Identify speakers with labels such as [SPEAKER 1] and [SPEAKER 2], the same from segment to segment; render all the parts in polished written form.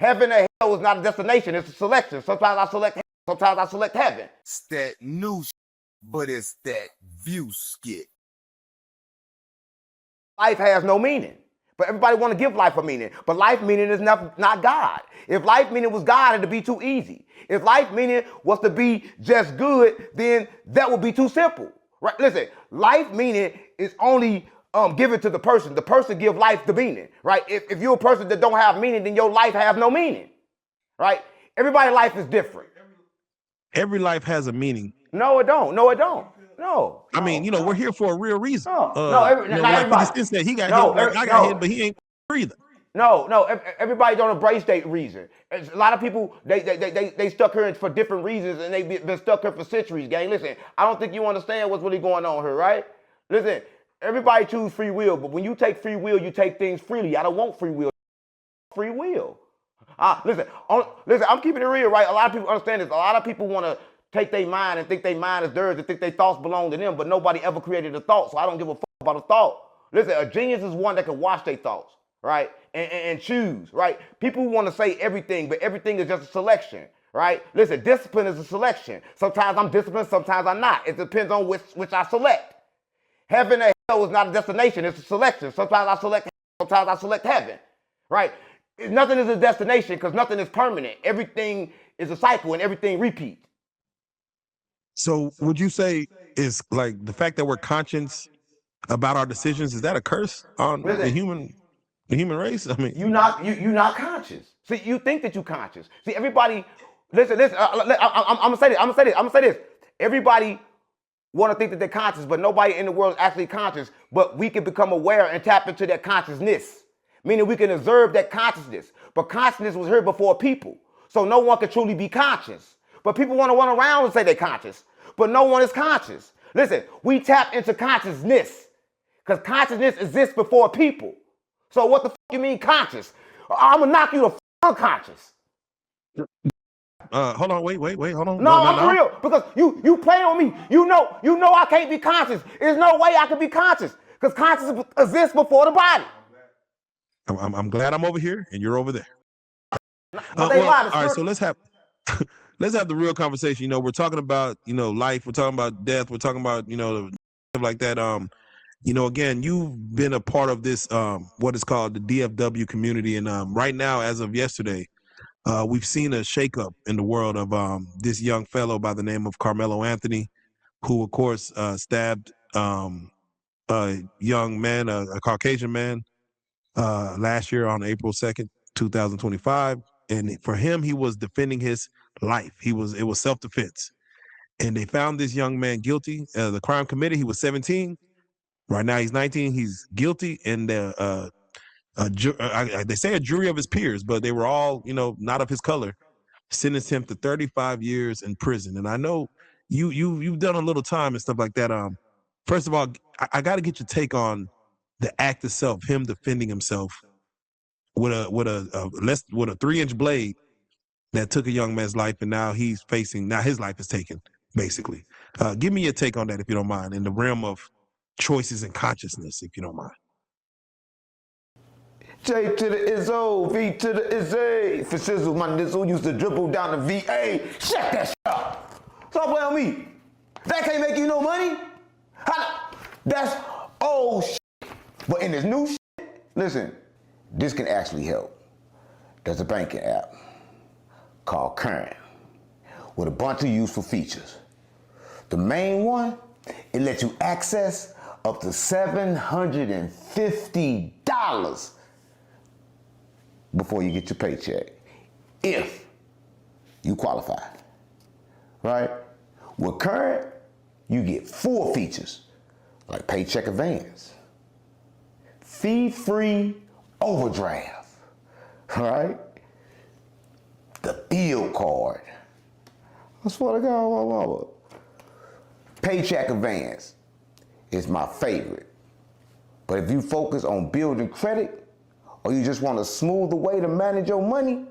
[SPEAKER 1] Heaven or hell is not a destination, it's a selection. Sometimes I select hell, sometimes I select heaven.
[SPEAKER 2] It's that new but it's that view skit.
[SPEAKER 1] Life has no meaning. But everybody want to give life a meaning. But life meaning is not God. If life meaning was God, it'd be too easy. If life meaning was to be just good, then that would be too simple. Right? Listen, life meaning is only given to the person. The person give life the meaning. Right? If you're a person that don't have meaning, then your life has no meaning. Right? Everybody's life is different.
[SPEAKER 3] Every life has a meaning.
[SPEAKER 1] No, it don't. No, it don't. No.
[SPEAKER 3] I mean, you know, we're here for a real reason.
[SPEAKER 1] No,
[SPEAKER 3] not everybody. That he got hit, I got hit, but he ain't breathing.
[SPEAKER 1] No, everybody don't embrace that reason. A lot of people, they stuck here for different reasons, and they've been stuck here for centuries, gang. Listen, I don't think you understand what's really going on here, right? Listen, everybody choose free will, but when you take free will, you take things freely. I don't want free will. Free will. Listen, I'm keeping it real, right? A lot of people understand this. A lot of people want to take their mind and think their mind is theirs and think their thoughts belong to them, but nobody ever created a thought, so I don't give a fuck about a thought. Listen, a genius is one that can watch their thoughts, right? And choose, right? People want to say everything, but everything is just a selection, right? Listen, discipline is a selection. Sometimes I'm disciplined, sometimes I'm not. It depends on which I select. Heaven or hell is not a destination, it's a selection. Sometimes I select hell, sometimes I select heaven, right? Nothing is a destination because nothing is permanent. Everything is a cycle and everything repeats.
[SPEAKER 3] So would you say is like the fact that we're conscious about our decisions, is that a curse on the human race? I mean,
[SPEAKER 1] you're not conscious. See, you think that you're conscious. See, everybody, listen. I'm gonna say this. Everybody want to think that they're conscious, but nobody in the world is actually conscious. But we can become aware and tap into that consciousness, meaning we can observe that consciousness. But consciousness was here before people, so no one can truly be conscious. But people want to run around and say they're conscious, but no one is conscious. Listen, we tap into consciousness because consciousness exists before people. So what the fuck you mean conscious? I'm gonna knock you the fuck unconscious.
[SPEAKER 3] Hold on, wait, hold on.
[SPEAKER 1] No, I'm for real, because you play on me. You know I can't be conscious. There's no way I can be conscious because consciousness exists before the body.
[SPEAKER 3] I'm glad I'm over here and you're over there.
[SPEAKER 1] All
[SPEAKER 3] right, so let's have the real conversation. You know, we're talking about, you know, life, we're talking about death, we're talking about, you know, stuff like that. You know, again, you've been a part of this, what is called the DFW community. And right now, as of yesterday, we've seen a shakeup in the world of this young fellow by the name of Carmelo Anthony, who, of course, stabbed a young man, a Caucasian man, last year on April 2nd, 2025. And for him, he was defending his life. It was self-defense. And they found this young man guilty. The crime committed, he was 17. Right now he's 19. He's guilty. And they say a jury of his peers, but they were all, you know, not of his color, sentenced him to 35 years in prison. And I know you've done a little time and stuff like that. First of all, I got to get your take on the act itself, him defending himself with a 3-inch blade that took a young man's life, and now his life is taken, basically. Give me your take on that, if you don't mind, in the realm of choices and consciousness, if you don't mind.
[SPEAKER 1] J to the Izzo, V to the Izzy. For Sizzle, my nizzle used to dribble down the VA. Shut that shit up. Stop playing on me. That can't make you no money. That's old shit. But in this new shit, listen, this can actually help. There's a banking app called Current with a bunch of useful features. The main one, it lets you access up to $750 before you get your paycheck, if you qualify, right? With Current, you get 4 features, like paycheck advance, fee-free overdraft, right? The bill card. I swear to God, paycheck advance is my favorite. But if you focus on building credit, or you just want a smoother way to manage your money,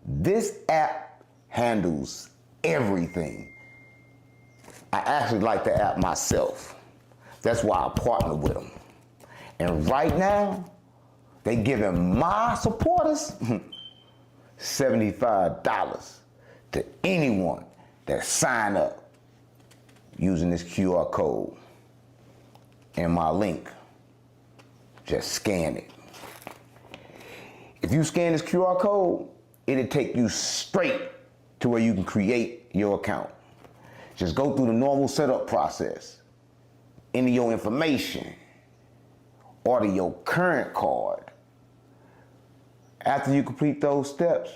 [SPEAKER 1] this app handles everything. I actually like the app myself. That's why I partner with them. And right now, they giving my supporters $75 to anyone that sign up using this QR code and my link. Just scan it. If you scan this QR code, it'll take you straight to where you can create your account. Just go through the normal setup process. Enter your information. Order your current card. After you complete those steps,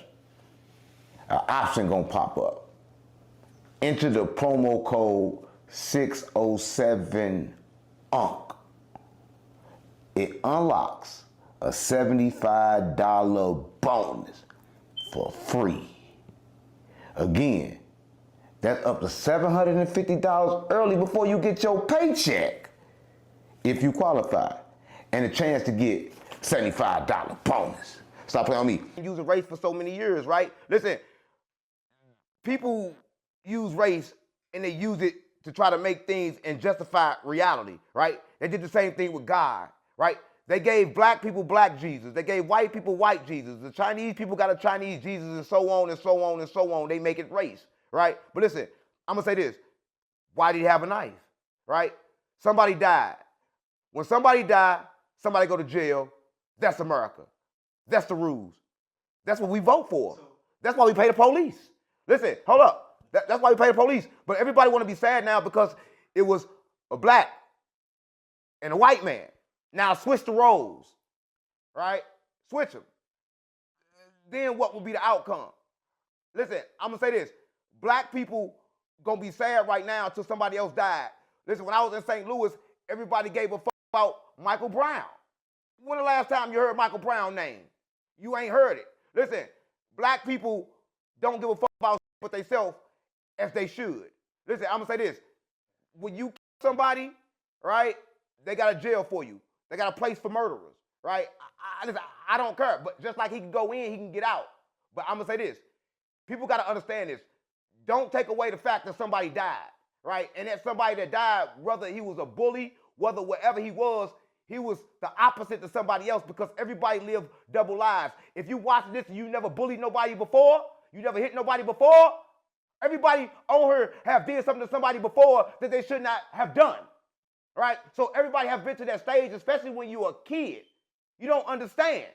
[SPEAKER 1] an option gonna pop up. Enter the promo code 607UNC. It unlocks a $75 bonus for free. Again, that's up to $750 early before you get your paycheck if you qualify, and a chance to get $75 bonus. Stop playing on me. Using race for so many years, right? Listen, people use race and they use it to try to make things and justify reality, right? They did the same thing with God, right? They gave black people black Jesus. They gave white people white Jesus. The Chinese people got a Chinese Jesus, and so on and so on and so on. They make it race, right? But listen, I'm gonna say this. Why did he have a knife, right? Somebody died. When somebody died, somebody go to jail. That's America. That's the rules. That's what we vote for. That's why we pay the police. Listen, hold up. That's why we pay the police. But everybody want to be sad now because it was a black and a white man. Now switch the roles, right? Switch them. Then what would be the outcome? Listen, I'm going to say this. Black people going to be sad right now until somebody else died. Listen, when I was in St. Louis, everybody gave a fuck about Michael Brown. When the last time you heard Michael Brown's name? You ain't heard it. Listen, black people don't give a fuck about what they self as they should. Listen, I'm going to say this. When you kill somebody, right, they got a jail for you. They got a place for murderers, right? I don't care. But just like he can go in, he can get out. But I'm going to say this. People got to understand this. Don't take away the fact that somebody died, right? And that somebody that died, whether he was a bully, whether whatever he was the opposite to somebody else because everybody lived double lives. If you watch this and you never bullied nobody before, you never hit nobody before, everybody on here have did something to somebody before that they should not have done, right? So everybody have been to that stage, especially when you're a kid. You don't understand.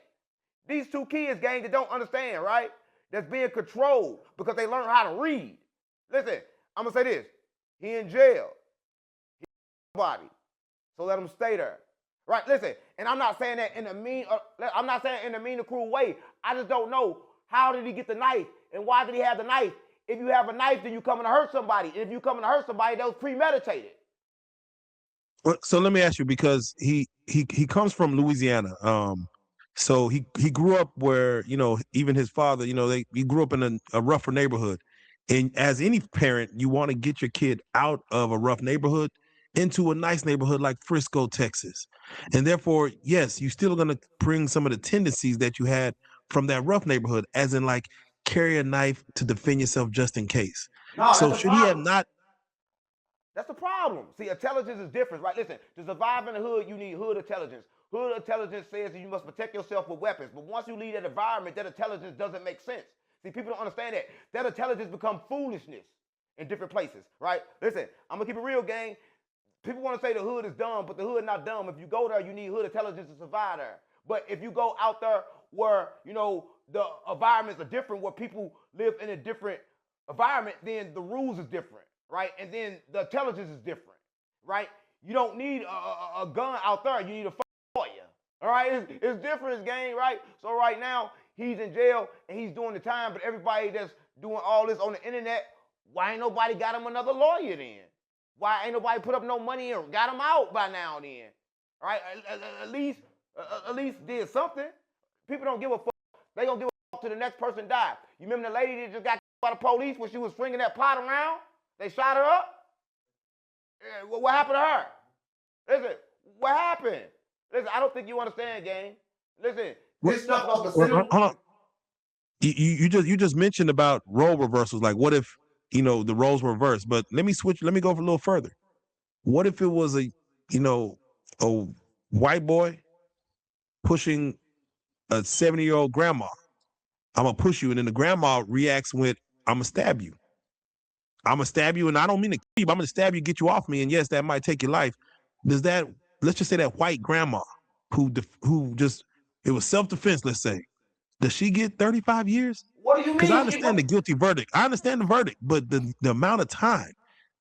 [SPEAKER 1] These two kids, gang, that don't understand, right? That's being controlled because they learn how to read. Listen, I'm going to say this. He in jail. He body. So let him stay there. Right, listen, and I'm not saying that in a mean or cruel way. I just don't know how did he get the knife and why did he have the knife? If you have a knife, then you coming to hurt somebody. If you coming to hurt somebody, that was premeditated.
[SPEAKER 3] Well, so let me ask you, because he comes from Louisiana. So he grew up where, you know, even his father, you know, he grew up in a rougher neighborhood. And as any parent, you want to get your kid out of a rough neighborhood into a nice neighborhood like Frisco, Texas. And therefore, yes, you're still going to bring some of the tendencies that you had from that rough neighborhood, as in like carry a knife to defend yourself just in case.
[SPEAKER 1] No,
[SPEAKER 3] so should he have not?
[SPEAKER 1] That's the problem. See, intelligence is different, right? Listen, to survive in the hood, you need hood intelligence. Hood intelligence says that you must protect yourself with weapons. But once you leave that environment, that intelligence doesn't make sense. See, people don't understand that. That intelligence becomes foolishness in different places, right? Listen, I'm going to keep it real, gang. People want to say the hood is dumb, but the hood not dumb. If you go there, you need hood intelligence to survive there. But if you go out there where, you know, the environments are different, where people live in a different environment, then the rules is different, right? And then the intelligence is different, right? You don't need a gun out there. You need a lawyer, all right? It's different, gang, right? So right now, he's in jail and he's doing the time, but everybody that's doing all this on the internet, why ain't nobody got him another lawyer then? Why ain't nobody put up no money and got him out by now then? All right, at least did something. People don't give a fuck. They gonna give a fuck till the next person die. You remember the lady that just got by the police when she was swinging that pot around? They shot her up? What happened to her? Listen, what happened? Listen, I don't think you understand, gang. Listen, this stuff up
[SPEAKER 3] Hold on. You just mentioned about role reversals. Like, what if, you know, the roles were reversed? But let me go a little further. What if it was a white boy pushing a 70-year-old grandma? I'm gonna push you. And then the grandma reacts with, I'm gonna stab you. I'm gonna stab you, and I don't mean to kill you, but I'm gonna stab you, get you off me. And yes, that might take your life. Does that, let's just say that white grandma who just, it was self-defense, let's say, does she get 35 years?
[SPEAKER 1] What do you
[SPEAKER 3] Because I
[SPEAKER 1] mean?
[SPEAKER 3] understand the guilty verdict. I understand the verdict, but the amount of time,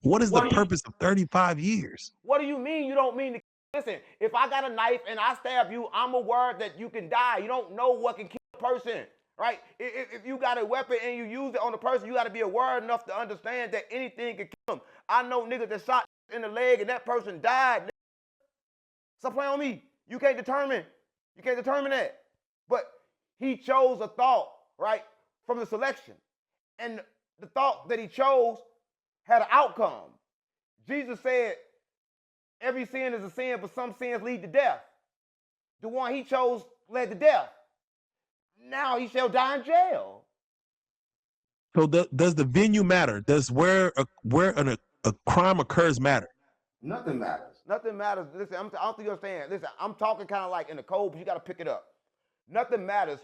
[SPEAKER 3] what is the purpose of 35 years?
[SPEAKER 1] What do you mean you don't mean to? Listen, if I got a knife and I stab you, I'm aware that you can die. You don't know what can kill a person, right? If you got a weapon and you use it on a person, you got to be aware enough to understand that anything can kill them. I know niggas that shot in the leg and that person died. Stop playing on me. You can't determine that. But he chose a thought, right, from the selection. And the thought that he chose had an outcome. Jesus said, every sin is a sin, but some sins lead to death. The one he chose led to death. Now he shall die in jail.
[SPEAKER 3] So does the venue matter? Does where a crime occurs matter?
[SPEAKER 1] Nothing matters. Nothing matters. Listen, I don't think you understand. Listen, I'm talking kind of like in the code, but you got to pick it up. Nothing matters.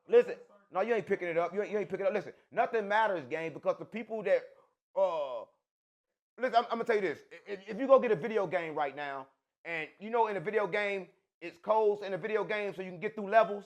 [SPEAKER 1] Listen, no, you ain't picking it up. You ain't picking it up. Listen, nothing matters, gang, because the people that, listen, I'm going to tell you this. If you go get a video game right now, and you know in a video game, it's codes in a video game so you can get through levels.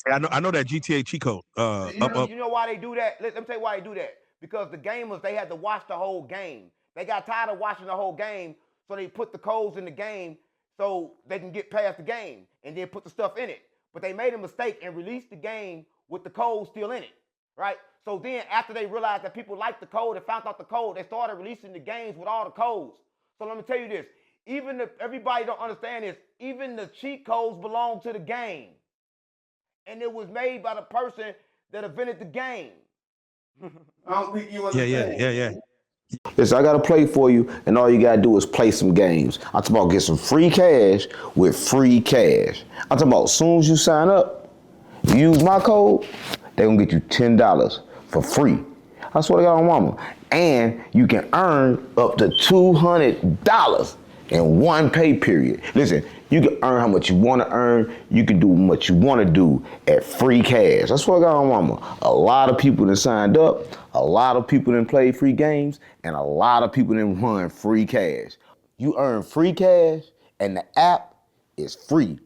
[SPEAKER 3] I know that GTA cheat code.
[SPEAKER 1] You know why they do that? Let me tell you why they do that. Because the gamers, they had to watch the whole game. They got tired of watching the whole game, so they put the codes in the game so they can get past the game and then put the stuff in it. But they made a mistake and released the game with the code still in it, right? So then after they realized that people liked the code and found out the code, they started releasing the games with all the codes. So let me tell you this. Even if everybody don't understand this, even the cheat codes belong to the game. And it was made by the person that invented the game. I don't think you understand.
[SPEAKER 3] Yeah.
[SPEAKER 1] Listen, I got a play for you, and all you gotta do is play some games. I'm talking about get some free cash with free cash. I'm talking about as soon as you sign up, you use my code, they're gonna get you $10 for free. I swear to God on mama. And you can earn up to $200 in one pay period. Listen, you can earn how much you want to earn. You can do what you want to do at free cash. I swear to God on mama. A lot of people that signed up, a lot of people that played free games, and a lot of people that run free cash. You earn free cash, and the app is free.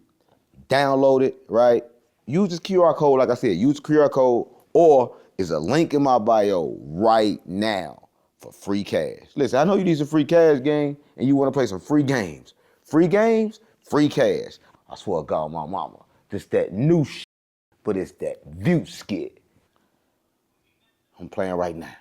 [SPEAKER 1] Download it, right? Use this QR code, like I said, use the QR code, or is a link in my bio right now for free cash. Listen, I know you need some free cash, gang, and you want to play some free games. Free games, free cash. I swear to God, my mama, this that new shit, but it's that view skit. I'm playing right now.